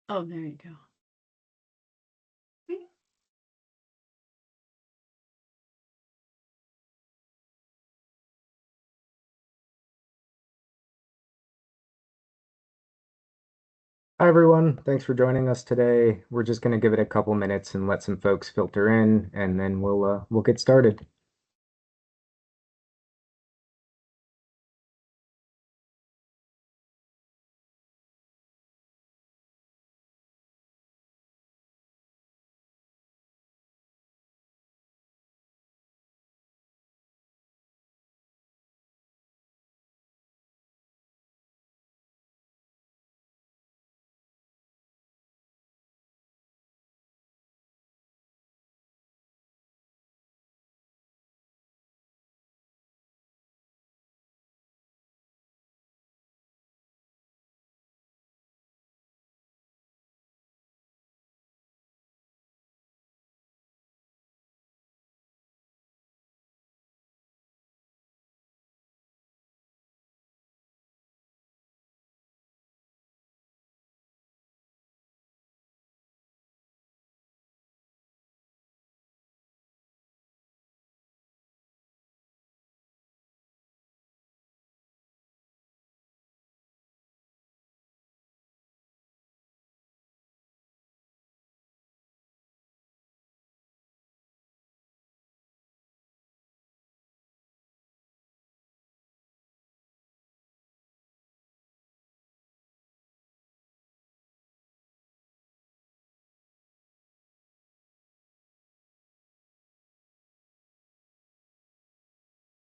Oh, there you go. Hi everyone, thanks for joining us today. We're just going to give it a couple minutes and let some folks filter in, and then we'll get started.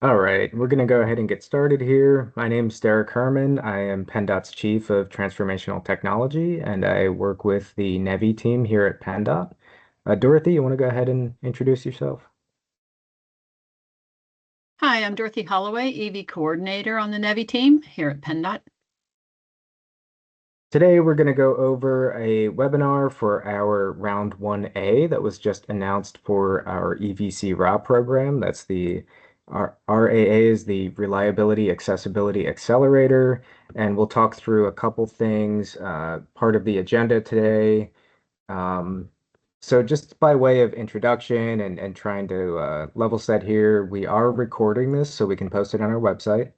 All right, we're going to go ahead and get started here. My name is Derek Herman. I am PennDOT's Chief of Transformational Technology, and I work with the NEVI team here at PennDOT. Dorothy, you want to go ahead and introduce yourself? Hi, I'm Dorothy Holloway, EV Coordinator on the NEVI team here at PennDOT. Today, we're going to go over a webinar for our Round 1A that was just announced for our EVC RAA program. That's the RAA is the Reliability Accessibility Accelerator, and we'll talk through a couple things, part of the agenda today. Um, so just by way of introduction and trying to level set here, we are recording this so we can post it on our website.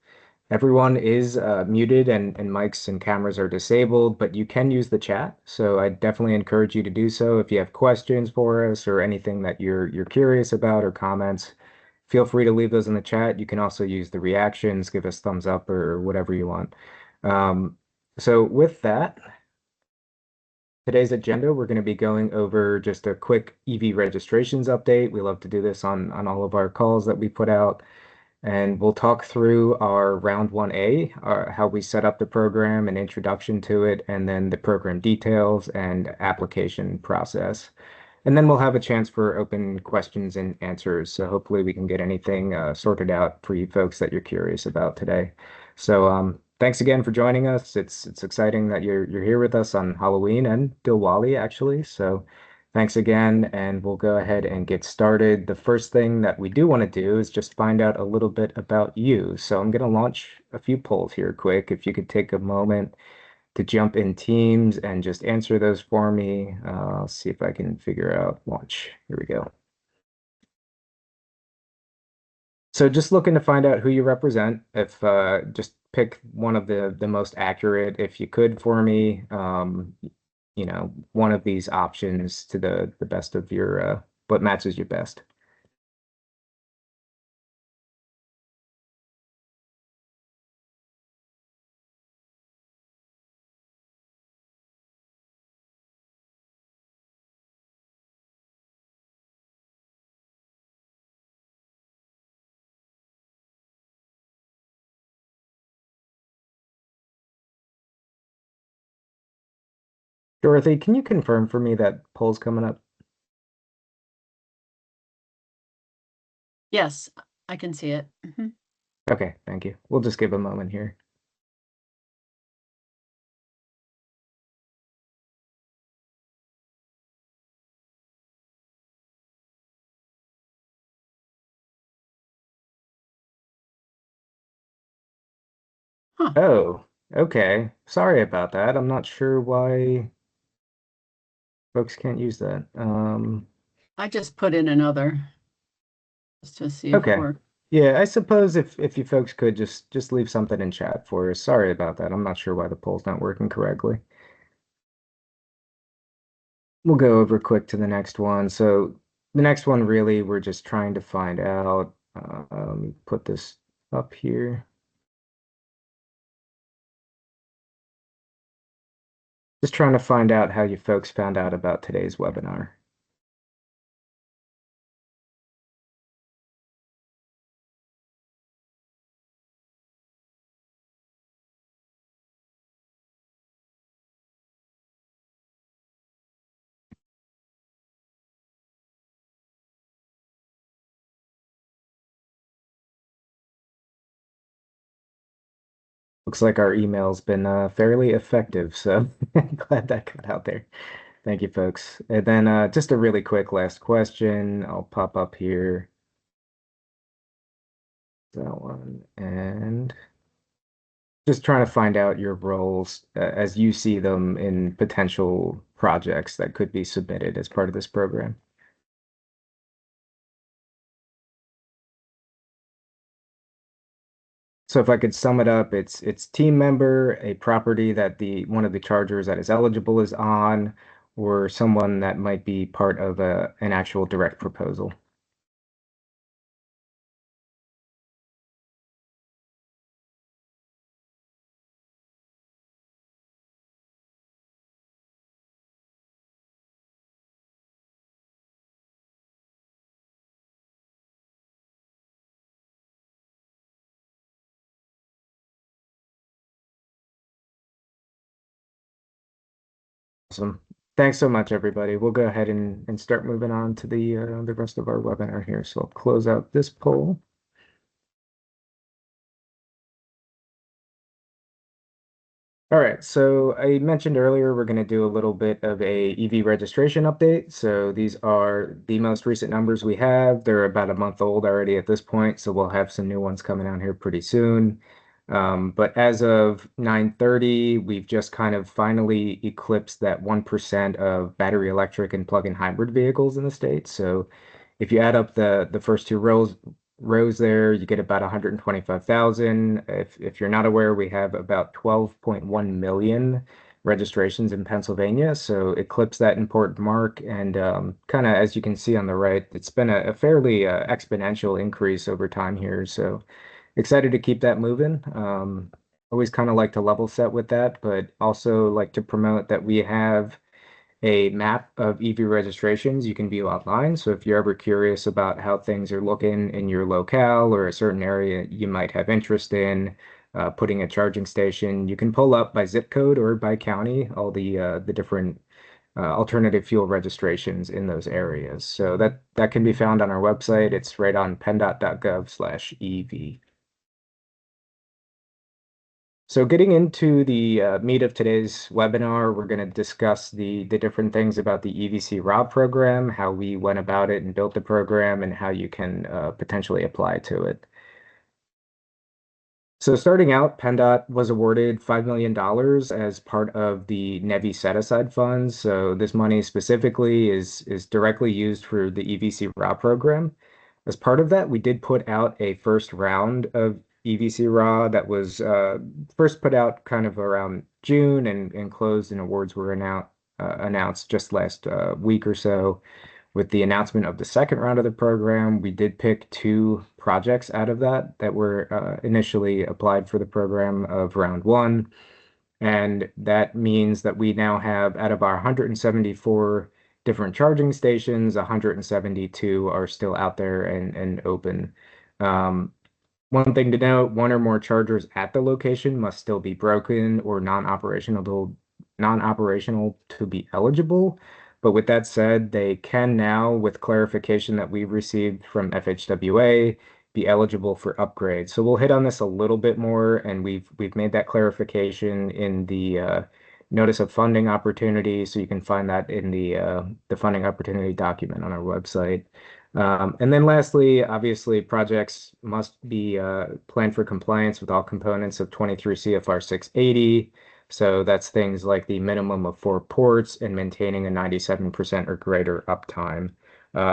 Everyone is muted and mics and cameras are disabled, but you can use the chat. So I definitely encourage you to do so. If you have questions for us or anything that you're curious about or comments, feel free to leave those in the chat. You can also use the reactions, give us thumbs up or whatever you want. Um, so with that, today's agenda, we're going to be going over just a quick EV registrations update. We love to do this on all of our calls that we put out. And we'll talk through our round 1A, how we set up the program and introduction to it, and then the program details and application process. And then we'll have a chance for open questions and answers. So hopefully we can get anything sorted out for you folks that you're curious about today. So thanks again for joining us. It's exciting that you're here with us on Halloween and Diwali actually. So thanks again, and we'll go ahead and get started. The first thing that we do want to do is just find out a little bit about you. So I'm going to launch a few polls here quick. If you could take a moment to jump in Teams and just answer those for me. I'll see if I can figure out launch. Here we go. So just looking to find out who you represent. If just pick one of the most accurate, if you could for me. One of these options to the best of your what matches you best. Dorothy, can you confirm for me that poll's coming up? Yes, I can see it. Okay, thank you. We'll just give a moment here. Huh. Oh, okay. Sorry about that. I'm not sure why. Folks can't use that. I just put in another just to see if it Okay. worked. Yeah, I suppose if you folks could just leave something in chat for us. Sorry about that. I'm not sure why the poll's not working correctly. We'll go over quick to the next one. So the next one, really, we're just trying to find out. Let me put this up here. Just trying to find out how you folks found out about today's webinar. Looks like our email's been fairly effective, so glad that got out there. Thank you, folks. And then just a really quick last question. I'll pop up here. That one. And just trying to find out your roles as you see them in potential projects that could be submitted as part of this program. So if I could sum it up, it's team member, a property that the one of the chargers that is eligible is on, or someone that might be part of an actual direct proposal. Awesome. Thanks so much, everybody. We'll go ahead and start moving on to the rest of our webinar here. So I'll close out this poll. All right, so I mentioned earlier we're going to do a little bit of a EV registration update. So these are the most recent numbers we have. They're about a month old already at this point, so we'll have some new ones coming out here pretty soon. But as of 9:30, we've just kind of finally eclipsed that 1% of battery electric and plug-in hybrid vehicles in the state. So if you add up the first two rows there, you get about 125,000. If you're not aware, we have about 12.1 million registrations in Pennsylvania, so eclipse that important mark. And kind of as you can see on the right, it's been a fairly exponential increase over time here. So excited to keep that moving. Always kind of like to level set with that, but also like to promote that we have a map of EV registrations you can view online. So if you're ever curious about how things are looking in your locale or a certain area you might have interest in putting a charging station, you can pull up by zip code or by county all the different alternative fuel registrations in those areas. So that can be found on our website. It's right on penndot.gov/EV. So getting into the meat of today's webinar, we're going to discuss the different things about the EVC RAA program, how we went about it and built the program, and how you can potentially apply to it. So starting out, PennDOT was awarded $5 million as part of the NEVI set-aside funds. So this money specifically is directly used for the EVC RAA program. As part of that, we did put out a first round of EVC RAA that was first put out kind of around June and closed and awards were announced just last week or so. With the announcement of the second round of the program, we did pick two projects out of that were initially applied for the program of round one. And that means that we now have, out of our 174 different charging stations, 172 are still out there and open. Um, One thing to note, one or more chargers at the location must still be broken or non-operational to be eligible. But with that said, they can now, with clarification that we've received from FHWA, be eligible for upgrades. So we'll hit on this a little bit more, and we've made that clarification in the notice of funding opportunity. So you can find that in the funding opportunity document on our website. And then lastly, obviously, projects must be planned for compliance with all components of 23 CFR 680. So that's things like the minimum of 4 ports and maintaining a 97% or greater uptime.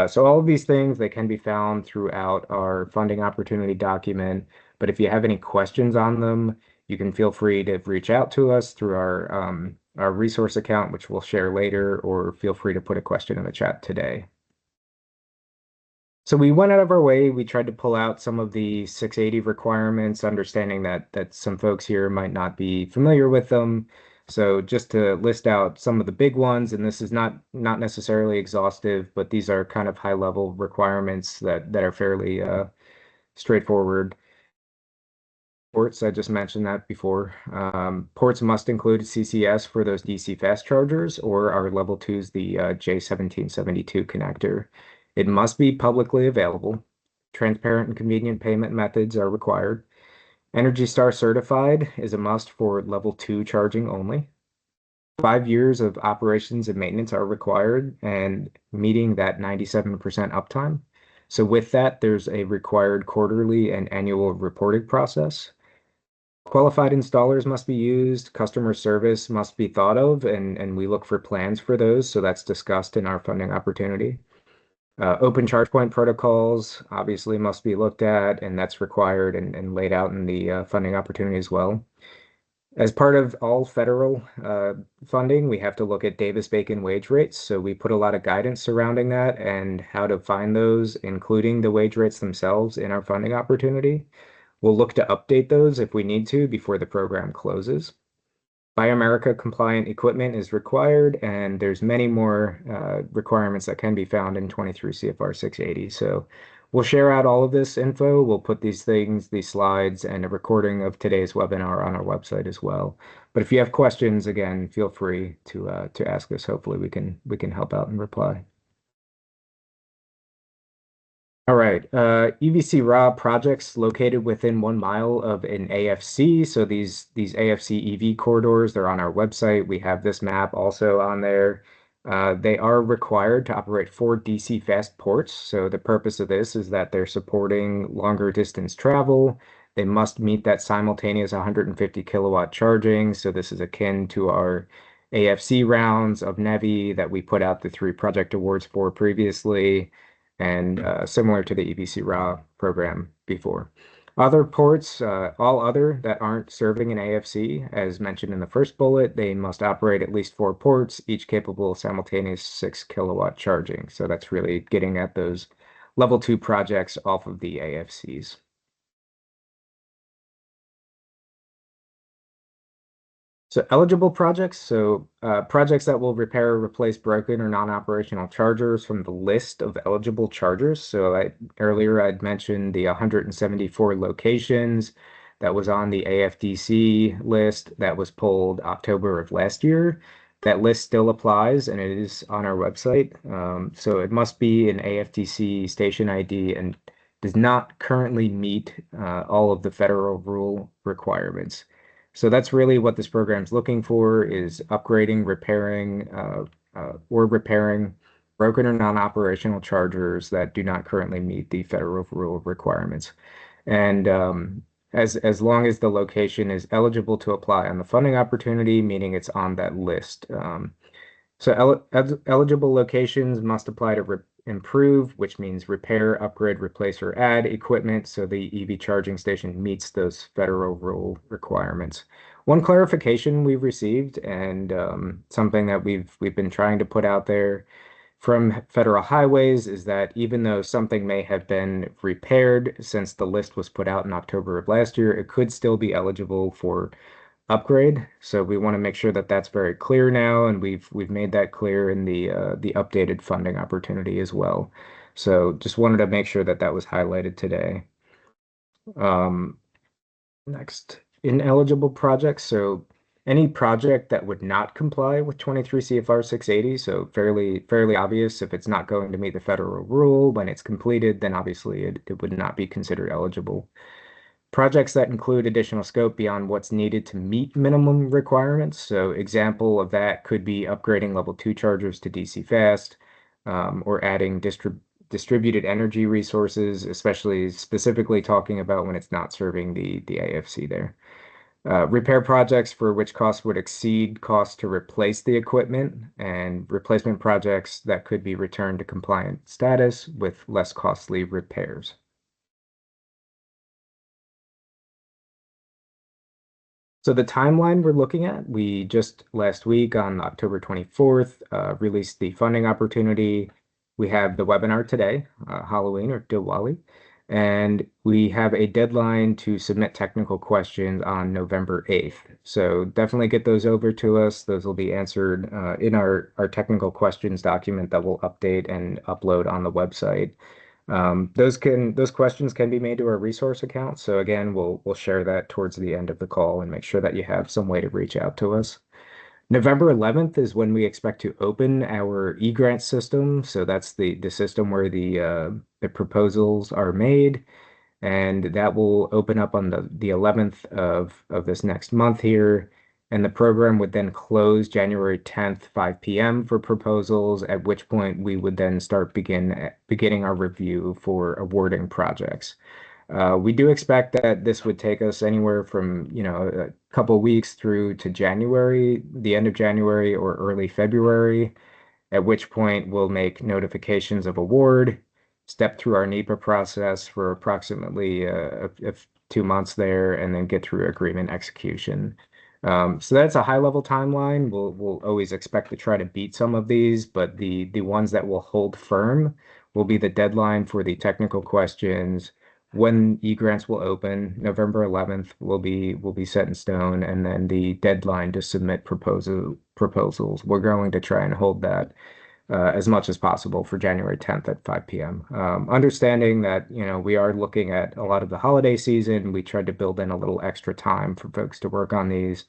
So all of these things, they can be found throughout our funding opportunity document. But if you have any questions on them, you can feel free to reach out to us through our resource account, which we'll share later, or feel free to put a question in the chat today. So we went out of our way. We tried to pull out some of the 680 requirements, understanding that some folks here might not be familiar with them. So just to list out some of the big ones, and this is not necessarily exhaustive, but these are kind of high level requirements that are fairly straightforward. Ports, I just mentioned that before. Ports must include CCS for those DC fast chargers, or our level twos, the J1772 connector. It must be publicly available. Transparent and convenient payment methods are required. Energy Star certified is a must for level 2 charging only. 5 years of operations and maintenance are required and meeting that 97% uptime. So with that, there's a required quarterly and annual reporting process. Qualified installers must be used, customer service must be thought of, and we look for plans for those. So that's discussed in our funding opportunity. Open charge point protocols obviously must be looked at, and that's required and laid out in the funding opportunity as well. As part of all federal funding, we have to look at Davis-Bacon wage rates. So we put a lot of guidance surrounding that and how to find those, including the wage rates themselves in our funding opportunity. We'll look to update those if we need to before the program closes. Buy America compliant equipment is required, and there's many more requirements that can be found in 23 CFR 680. So we'll share out all of this info. We'll put these things, these slides, and a recording of today's webinar on our website as well. But if you have questions, again, feel free to ask us. Hopefully we can help out and reply. All right, EVC RAA projects located within 1 mile of an AFC. So these AFC EV corridors, they're on our website. We have this map also on there. They are required to operate 4 DC fast ports. So the purpose of this is that they're supporting longer distance travel. They must meet that simultaneous 150 kilowatt charging. So this is akin to our AFC rounds of NEVI that we put out the 3 project awards for previously, and similar to the EVC RAA program before. Other ports, all other that aren't serving an AFC, as mentioned in the first bullet, they must operate at least 4 ports, each capable of simultaneous 6 kilowatt charging. So that's really getting at those level 2 projects off of the AFCs. So eligible projects, so projects that will repair or replace broken or non-operational chargers from the list of eligible chargers. So earlier I'd mentioned the 174 locations that was on the AFDC list that was pulled October of last year. That list still applies and it is on our website. So it must be an AFDC station ID and does not currently meet all of the federal rule requirements. So that's really what this program is looking for, is upgrading, repairing, or repairing broken or non-operational chargers that do not currently meet the federal rule requirements. And as long as the location is eligible to apply on the funding opportunity, meaning it's on that list. So eligible locations must apply to improve, which means repair, upgrade, replace, or add equipment so the EV charging station meets those federal rule requirements. One clarification we've received, and something that we've been trying to put out there from Federal Highways, is that even though something may have been repaired since the list was put out in October of last year, it could still be eligible for upgrade. So we want to make sure that that's very clear now, and we've made that clear in the updated funding opportunity as well. So just wanted to make sure that that was highlighted today. Next, ineligible projects. So any project that would not comply with 23 CFR 680, so fairly obvious. If it's not going to meet the federal rule when it's completed, then obviously it would not be considered eligible. Projects that include additional scope beyond what's needed to meet minimum requirements. So example of that could be upgrading level 2 chargers to DC fast, or adding distributed energy resources, especially specifically talking about when it's not serving the AFC there. Repair projects for which costs would exceed costs to replace the equipment, and replacement projects that could be returned to compliant status with less costly repairs. So the timeline we're looking at, we just last week on October 24th released the funding opportunity. We have the webinar today, Halloween or Diwali, and we have a deadline to submit technical questions on November 8th. So definitely get those over to us. Those will be answered in our technical questions document that we'll update and upload on the website. Those questions can be made to our resource account. So again, we'll share that towards the end of the call and make sure that you have some way to reach out to us. November 11th is when we expect to open our e-grant system. So that's the system where the proposals are made, and that will open up on the 11th of this next month here. And the program would then close January 10th, 5 p.m. for proposals, at which point we would then start beginning our review for awarding projects. We do expect that this would take us anywhere from, a couple weeks through to January, the end of January or early February, at which point we'll make notifications of award, step through our NEPA process for approximately 2 months there, and then get through agreement execution. So that's a high-level timeline. We'll always expect to try to beat some of these, but the ones that will hold firm will be the deadline for the technical questions. When e-grants will open, November 11th will be set in stone, and then the deadline to submit proposals. We're going to try and hold that as much as possible for January 10th at 5 p.m. Understanding that, we are looking at a lot of the holiday season, we tried to build in a little extra time for folks to work on these.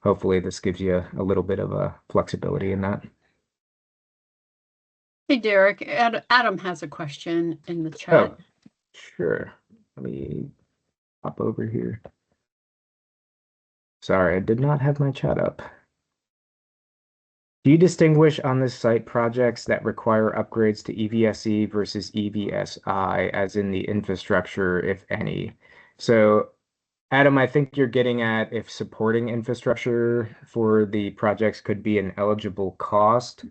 Hopefully, this gives you a little bit of a flexibility in that. Hey, Derek, Adam has a question in the chat. Oh, sure. Let me hop over here. Sorry, I did not have my chat up. Do you distinguish on this site projects that require upgrades to EVSE versus EVSI, as in the infrastructure, if any? So, Adam, I think you're getting at if supporting infrastructure for the projects could be an eligible cost.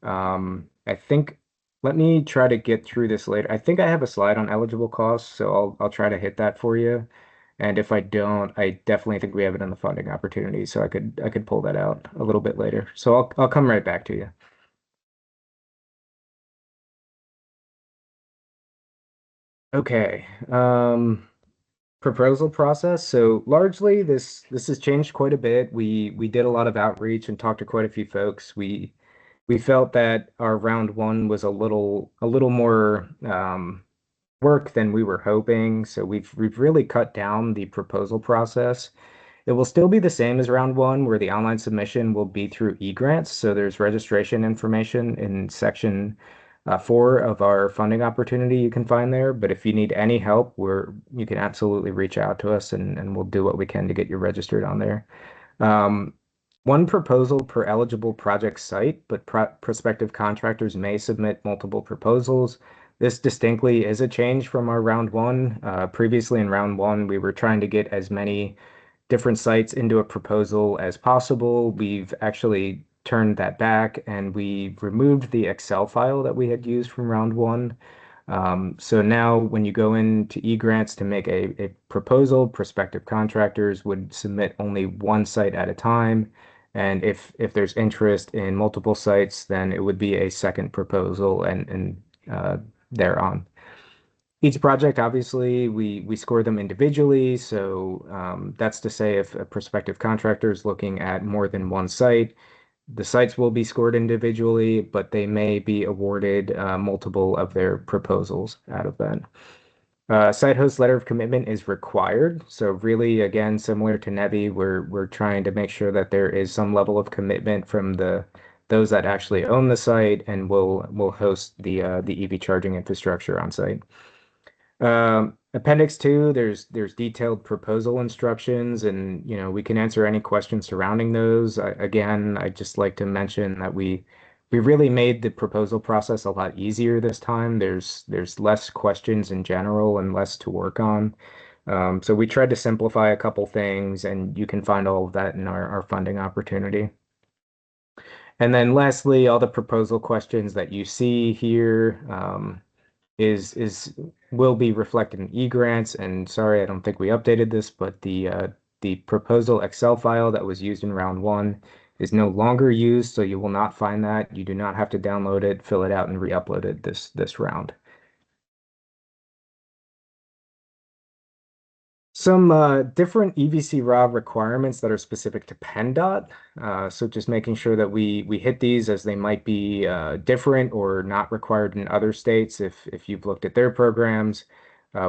I think, let me try to get through this later. I think I have a slide on eligible costs, so I'll try to hit that for you. And if I don't, I definitely think we have it in the funding opportunity, so I could pull that out a little bit later. So I'll come right back to you. Okay. Proposal process. So largely this has changed quite a bit. We did a lot of outreach and talked to quite a few folks. We felt that our round one was a little more work than we were hoping. So we've really cut down the proposal process. It will still be the same as round one, where the online submission will be through eGrants. So there's registration information in section 4 of our funding opportunity you can find there. But if you need any help, you can absolutely reach out to us, and we'll do what we can to get you registered on there. Um, One proposal per eligible project site, but prospective contractors may submit multiple proposals. This distinctly is a change from our round one. Previously in round one, we were trying to get as many different sites into a proposal as possible. We've actually turned that back, and we removed the Excel file that we had used from round one. So now when you go into eGrants to make a proposal, prospective contractors would submit only one site at a time. And if there's interest in multiple sites, then it would be a second proposal and thereon. Each project, obviously, we score them individually. So that's to say, if a prospective contractor is looking at more than one site, the sites will be scored individually, but they may be awarded multiple of their proposals out of that. Site host letter of commitment is required. So really, again, similar to NEVI, we're trying to make sure that there is some level of commitment from those that actually own the site and will host the EV charging infrastructure on site. Appendix 2, there's detailed proposal instructions, and we can answer any questions surrounding those. Again, I'd just like to mention that we really made the proposal process a lot easier this time. There's less questions in general and less to work on. So we tried to simplify a couple things, and you can find all of that in our funding opportunity. And then lastly, all the proposal questions that you see here is will be reflected in eGrants. And sorry, I don't think we updated this, but the proposal Excel file that was used in round one is no longer used, so you will not find that. You do not have to download it, fill it out, and re-upload it this round. Some different EVC raw requirements that are specific to PennDOT. So just making sure that we hit these as they might be different or not required in other states if you've looked at their programs.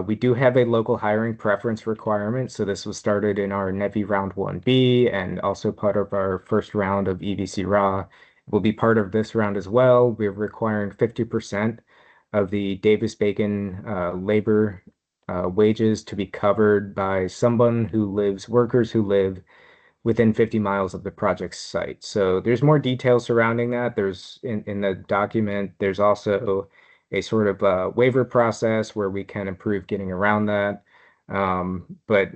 We do have a local hiring preference requirement. So this was started in our NEVI Round 1B and also part of our first round of EVC raw. Will be part of this round as well. We're requiring 50% of the Davis-Bacon labor wages to be covered by workers who live within 50 miles of the project site. So there's more details surrounding that. There's in the document, there's also a sort of waiver process where we can improve getting around that. But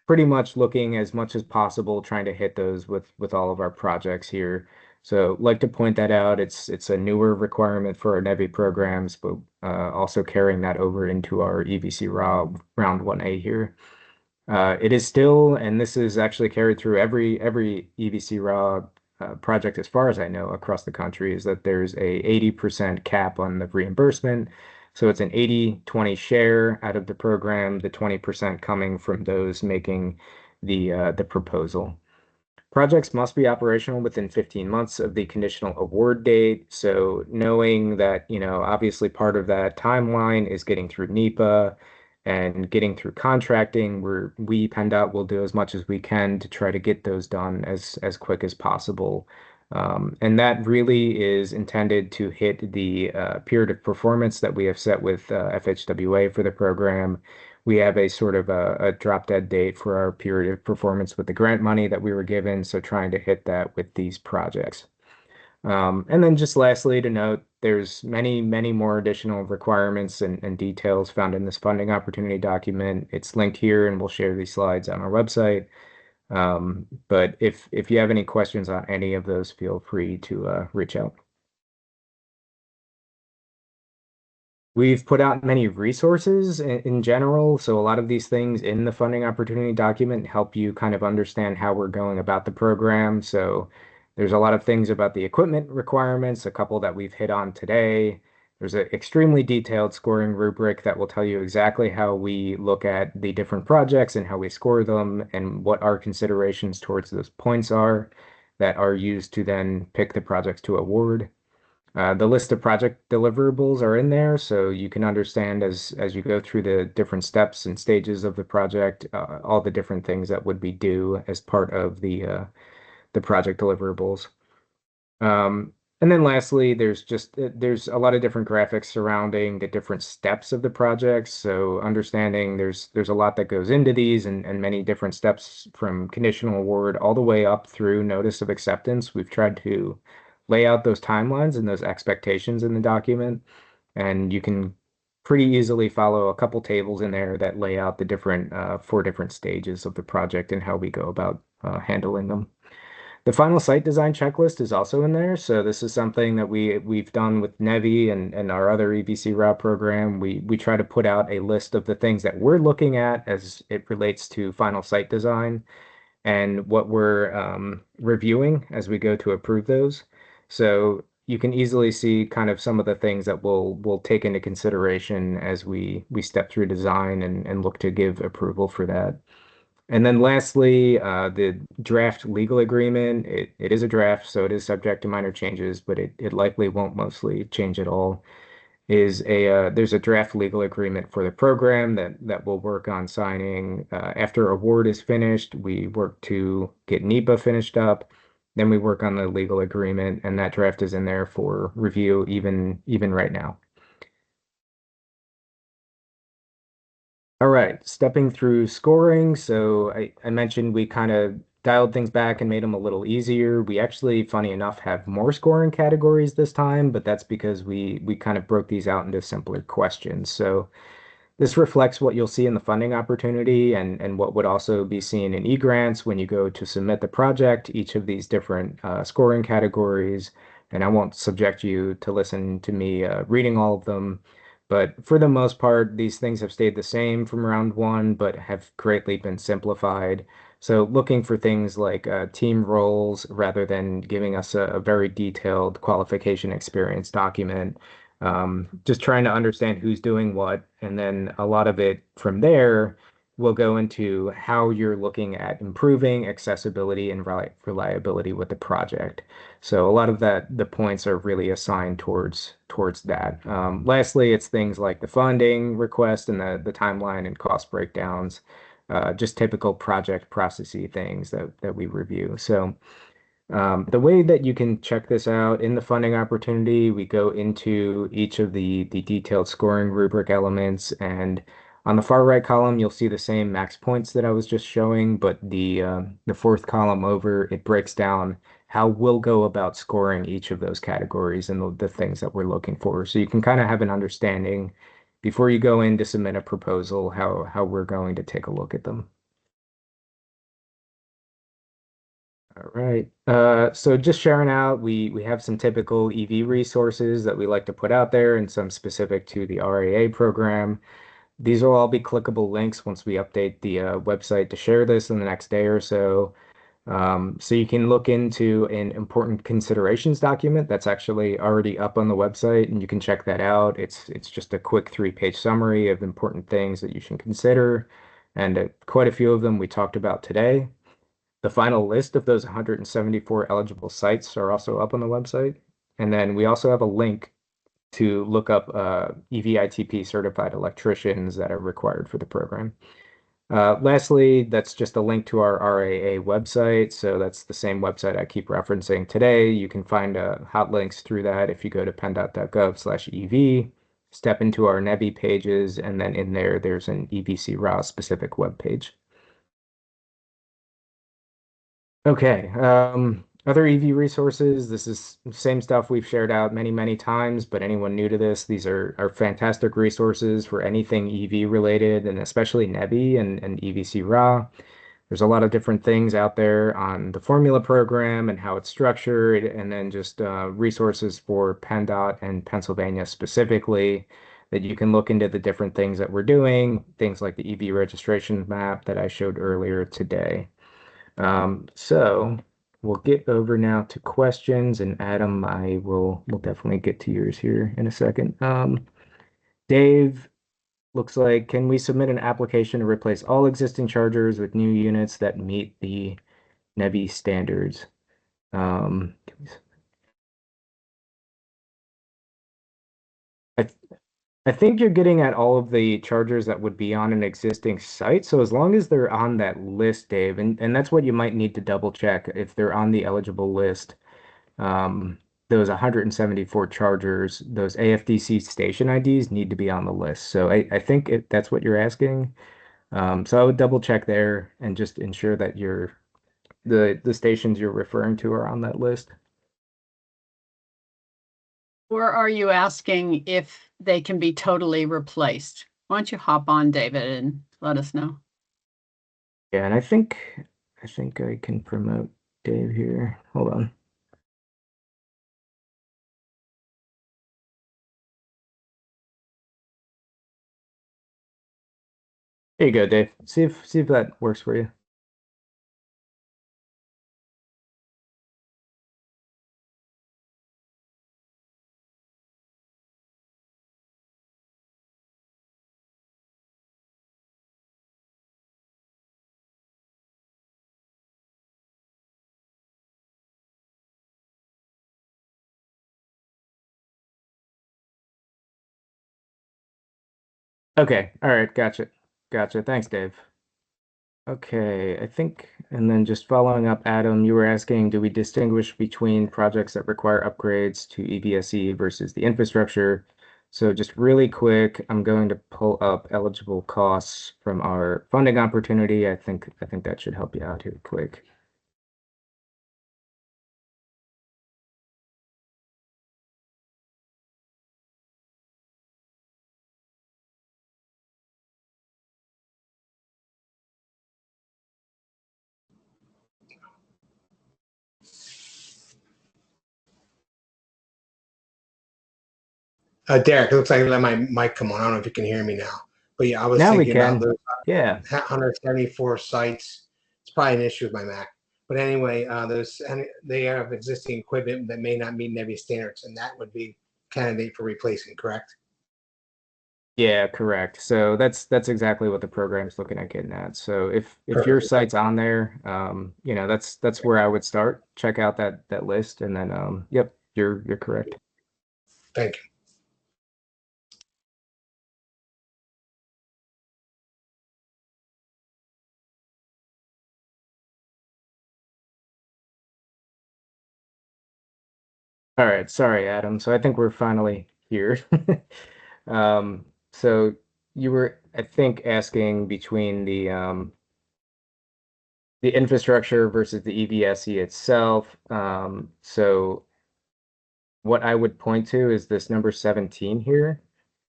pretty much looking as much as possible, trying to hit those with all of our projects here. So like to point that out. It's a newer requirement for our NEVI programs, but also carrying that over into our EVC raw round 1A here. It is still, and this is actually carried through every EVC raw project, as far as I know, across the country, is that there's a 80% cap on the reimbursement. So it's an 80-20 share out of the program, the 20% coming from those making the proposal. Projects must be operational within 15 months of the conditional award date. So knowing that, obviously part of that timeline is getting through NEPA and getting through contracting, we PennDOT will do as much as we can to try to get those done as quick as possible. And that really is intended to hit the period of performance that we have set with FHWA for the program. We have a sort of a drop dead date for our period of performance with the grant money that we were given, so trying to hit that with these projects. And then just lastly to note, there's many more additional requirements and details found in this funding opportunity document. It's linked here, and we'll share these slides on our website. But if you have any questions on any of those, feel free to reach out. We've put out many resources in general, so a lot of these things in the funding opportunity document help you kind of understand how we're going about the program. So there's a lot of things about the equipment requirements, a couple that we've hit on today. There's an extremely detailed scoring rubric that will tell you exactly how we look at the different projects and how we score them and what our considerations towards those points are that are used to then pick the projects to award. The list of project deliverables are in there, so you can understand as you go through the different steps and stages of the project, all the different things that would be due as part of the project deliverables. And then lastly, there's a lot of different graphics surrounding the different steps of the projects. So understanding there's a lot that goes into these and many different steps from conditional award all the way up through notice of acceptance. We've tried to lay out those timelines and those expectations in the document, and you can pretty easily follow a couple tables in there that lay out the different 4 different stages of the project and how we go about handling them. The final site design checklist is also in there. So this is something that we've done with NEVI and our other EVC route program. We try to put out a list of the things that we're looking at as it relates to final site design and what we're reviewing as we go to approve those. So you can easily see kind of some of the things that we'll take into consideration as we step through design and look to give approval for that. And then lastly, the draft legal agreement, it is a draft, so it is subject to minor changes, but it likely won't mostly change at all. There's a draft legal agreement for the program that we'll work on signing after award is finished. We work to get NEPA finished up, then we work on the legal agreement, and that draft is in there for review even right now. All right, stepping through scoring. So I mentioned we kind of dialed things back and made them a little easier. We actually, funny enough, have more scoring categories this time, but that's because we kind of broke these out into simpler questions. So This reflects what you'll see in the funding opportunity and what would also be seen in e-grants when you go to submit the project, each of these different scoring categories. And I won't subject you to listen to me reading all of them. But for the most part, these things have stayed the same from round one, but have greatly been simplified. So looking for things like team roles rather than giving us a very detailed qualification experience document, just trying to understand who's doing what. And then a lot of it from there will go into how you're looking at improving accessibility and reliability with the project. So a lot of the points are really assigned towards that. Lastly, it's things like the funding request and the timeline and cost breakdowns, just typical project processy things that we review. So the way that you can check this out in the funding opportunity, we go into each of the detailed scoring rubric elements, and on the far right column, you'll see the same max points that I was just showing, but the fourth column over, it breaks down how we'll go about scoring each of those categories and the things that we're looking for. So you can kind of have an understanding before you go in to submit a proposal, how we're going to take a look at them. All right. So just sharing out, we have some typical EV resources that we like to put out there and some specific to the RAA program. These will all be clickable links once we update the website to share this in the next day or so. So you can look into an important considerations document that's actually already up on the website, and you can check that out. It's just a quick 3-page summary of important things that you should consider, and quite a few of them we talked about today. The final list of those 174 eligible sites are also up on the website. And then we also have a link to look up EVITP certified electricians that are required for the program. Lastly, that's just a link to our RAA website. So that's the same website I keep referencing today. You can find hot links through that if you go to penndot.gov/EV, step into our NEVI pages, and then in there, there's an EVC RAA specific web page. Okay. Other EV resources. This is same stuff we've shared out many times, but anyone new to this, these are fantastic resources for anything EV related, and especially NEVI and EVC RAW. There's a lot of different things out there on the formula program and how it's structured, and then just resources for PennDOT and Pennsylvania specifically that you can look into the different things that we're doing, things like the EV registration map that I showed earlier today. So we'll get over now to questions, and Adam, we'll definitely get to yours here in a second. Dave, looks like, can we submit an application to replace all existing chargers with new units that meet the NEVI standards? Um, I I think you're getting at all of the chargers that would be on an existing site. So as long as they're on that list, Dave, and that's what you might need to double check if they're on the eligible list. Um, those 174 chargers, those AFDC station IDs need to be on the list. So I think that's what you're asking. So I would double check there and just ensure that the stations you're referring to are on that list. Or are you asking if they can be totally replaced? Why don't you hop on, David, and let us know? Yeah, and I think I can promote Dave here. Hold on. There you go, Dave. See if that works for you. Okay. All right. Gotcha. Gotcha. Thanks, Dave. Okay, I think, and then just following up, Adam, you were asking, do we distinguish between projects that require upgrades to EVSE versus the infrastructure? So just really quick, I'm going to pull up eligible costs from our funding opportunity. I think that should help you out here quick. Derek, it looks like I let my mic come on. I don't know if you can hear me now. But yeah, I was Now we thinking about can. those Yeah. 174 sites. It's probably an issue with my Mac. But anyway, and they have existing equipment that may not meet NEVI standards, and that would be candidate for replacing, correct? Yeah, correct. So that's exactly what the program's looking at getting at. So if your Perfect. site's on there, that's where I would start. Check out that list, and then yep, you're correct. Thank you. All right, sorry, Adam. So I think we're finally here. So you were, I think, asking between the infrastructure versus the EVSE itself. So what I would point to is this number 17 here.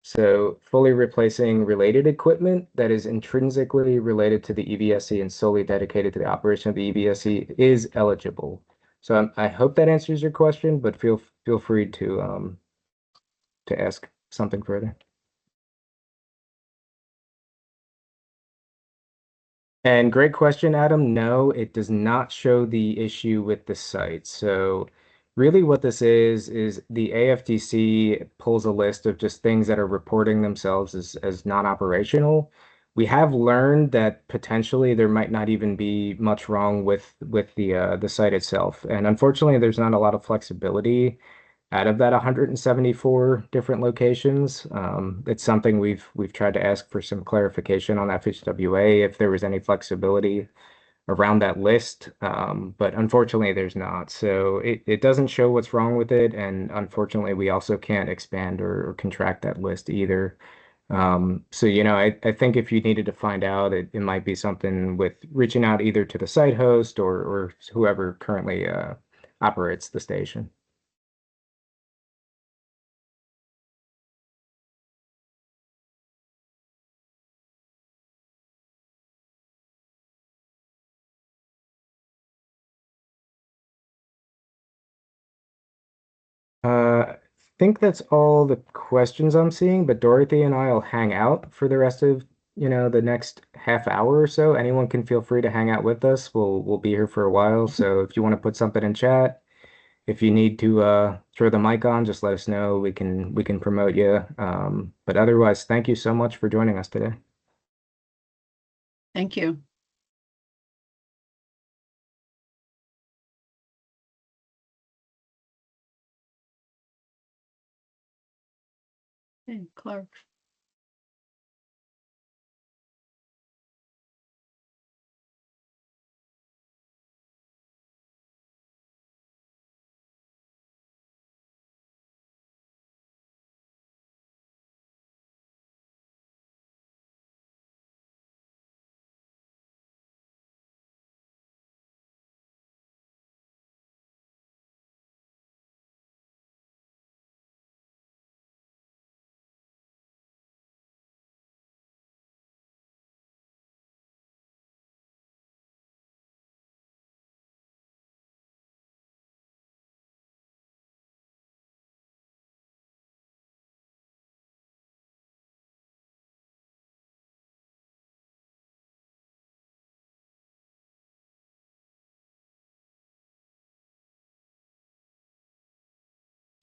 So fully replacing related equipment that is intrinsically related to the EVSE and solely dedicated to the operation of the EVSE is eligible. So I hope that answers your question, but feel free to ask something further. And great question, Adam. No, it does not show the issue with the site. So really what this is the AFDC pulls a list of just things that are reporting themselves as non-operational. We have learned that potentially there might not even be much wrong with the site itself. And unfortunately, there's not a lot of flexibility out of that 174 different locations. It's something we've tried to ask for some clarification on FHWA if there was any flexibility around that list, but unfortunately there's not. So it doesn't show what's wrong with it, and unfortunately we also can't expand or contract that list either. So I think if you needed to find out, it might be something with reaching out either to the site host or whoever currently operates the station. I think that's all the questions I'm seeing, but Dorothy and I'll hang out for the rest of, the next half hour or so. Anyone can feel free to hang out with us. We'll be here for a while. So if you want to put something in chat, if you need to throw the mic on, just let us know. We can promote you. But otherwise, thank you so much for joining us today. Thank you. Hey, Clark.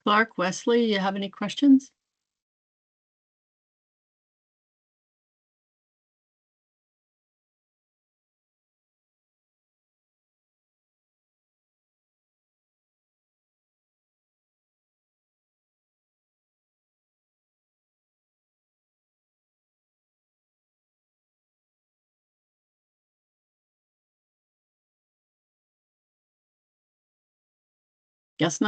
Clark, Wesley, you have any questions? Guess not.